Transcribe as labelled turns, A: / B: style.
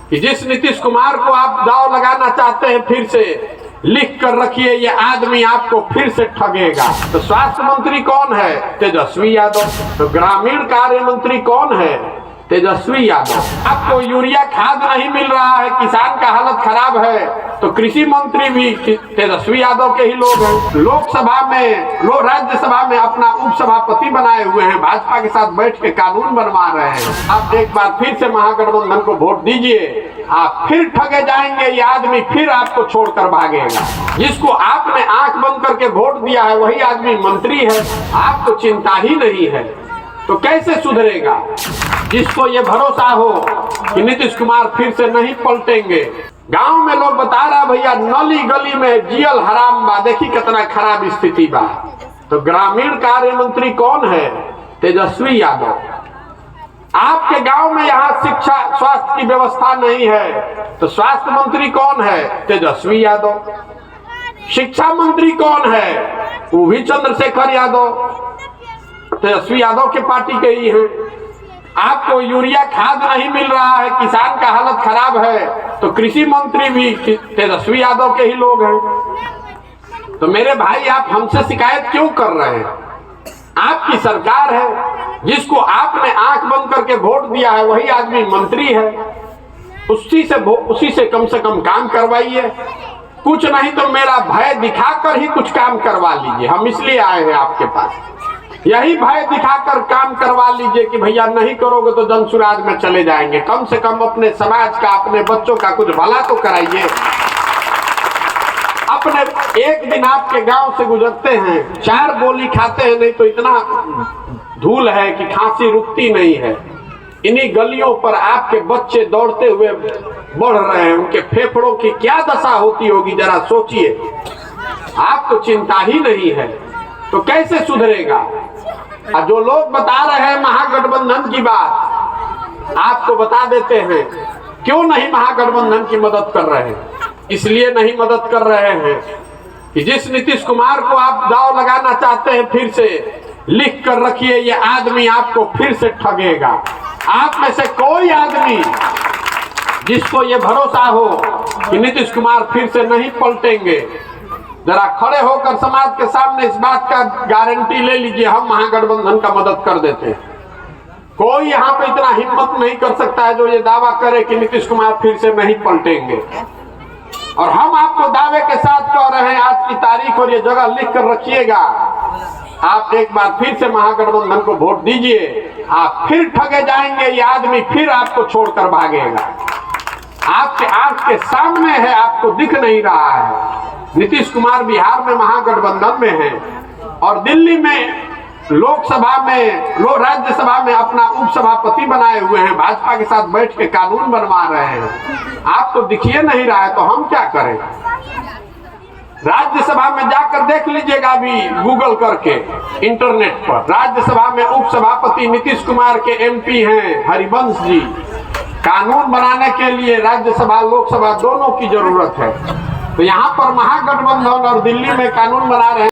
A: कि जिस नीतीश कुमार को आप दांव लगाना चाहते हैं फिर से लिख कर रखिए, ये आदमी आपको फिर से ठगेगा। तो स्वास्थ्य मंत्री कौन है? तेजस्वी यादव। तो ग्रामीण कार्य मंत्री कौन है? तेजस्वी यादव। आपको यूरिया खाद नहीं मिल रहा है, किसान का हालत खराब है, तो कृषि मंत्री भी तेजस्वी यादव के ही लोग हैं। लोकसभा में राज्यसभा में अपना उपसभापति बनाए हुए हैं, भाजपा के साथ बैठ के कानून बनवा रहे हैं। आप एक बार फिर से महागठबंधन को वोट दीजिए, आप फिर ठगे जाएंगे। ये आदमी फिर आपको छोड़कर भागेगा। जिसको आपने आंख बंद करके वोट दिया है वही आदमी मंत्री है, आपको चिंता ही नहीं है, तो कैसे सुधरेगा? जिसको ये भरोसा हो कि नीतीश कुमार फिर से नहीं पलटेंगे। गांव में लोग बता रहा भैया नली गली में जियल हराम बा, देखी कितना खराब स्थिति बा। तो ग्रामीण कार्य मंत्री कौन है? तेजस्वी यादव। आपके गांव में यहाँ शिक्षा स्वास्थ्य की व्यवस्था नहीं है, तो स्वास्थ्य मंत्री कौन है? तेजस्वी यादव। शिक्षा मंत्री कौन है? वो भी चंद्रशेखर यादव, तेजस्वी यादव के पार्टी के ही हैं। आपको यूरिया खाद नहीं मिल रहा है, किसान का हालत खराब है, तो कृषि मंत्री भी तेजस्वी यादव के ही लोग हैं। तो मेरे भाई आप हमसे शिकायत क्यों कर रहे हैं? आपकी सरकार है, जिसको आपने आंख बंद करके वोट दिया है वही आदमी मंत्री है। उसी से कम काम करवाइए। कुछ नहीं तो मेरा भय दिखाकर ही कुछ काम करवा लीजिए। हम इसलिए आए हैं आपके पास, यही भय दिखाकर काम करवा लीजिए कि भैया नहीं करोगे तो जनसुराज में चले जाएंगे। कम से कम अपने समाज का, अपने बच्चों का कुछ भला तो कराइए। अपने एक दिन आपके गांव से गुजरते हैं, 4 गोली खाते हैं, नहीं तो इतना धूल है कि खांसी रुकती नहीं है। इन्हीं गलियों पर आपके बच्चे दौड़ते हुए बढ़ रहे हैं, उनके फेफड़ों की क्या दशा होती होगी जरा सोचिए। आपको चिंता ही नहीं है, तो कैसे सुधरेगा? जो लोग बता रहे हैं महागठबंधन की बात, आपको बता देते हैं क्यों नहीं महागठबंधन की मदद कर रहे हैं। इसलिए नहीं मदद कर रहे हैं कि जिस नीतीश कुमार को आप दांव लगाना चाहते हैं फिर से लिख कर रखिए, ये आदमी आपको फिर से ठगेगा। आप में से कोई आदमी जिसको ये भरोसा हो कि नीतीश कुमार फिर से नहीं पलटेंगे, जरा खड़े होकर समाज के सामने इस बात का गारंटी ले लीजिए, हम महागठबंधन का मदद कर देते हैं। कोई यहाँ पे इतना हिम्मत नहीं कर सकता है जो ये दावा करे कि नीतीश कुमार फिर से नहीं पलटेंगे। और हम आपको दावे के साथ कह रहे हैं, आज की तारीख और ये जगह लिख कर रखिएगा। आप एक बार फिर से महागठबंधन को वोट दीजिए, आप फिर ठगे जाएंगे। ये आदमी फिर आपको छोड़कर भागेगा। आपके आंख के सामने है, आपको दिख नहीं रहा है। नीतीश कुमार बिहार में महागठबंधन में है और दिल्ली में लोकसभा में राज्यसभा में अपना उपसभापति बनाए हुए हैं, भाजपा के साथ बैठ के कानून बनवा रहे हैं। आपको दिखिए नहीं रहा है, तो हम क्या करें? राज्यसभा में जाकर देख लीजिएगा अभी गूगल करके इंटरनेट पर। राज्यसभा में उपसभापति नीतीश कुमार के एमपी हैं हरिवंश जी। कानून बनाने के लिए राज्यसभा लोकसभा दोनों की जरूरत है। तो यहाँ पर महागठबंधन और दिल्ली में कानून बना रहे हैं।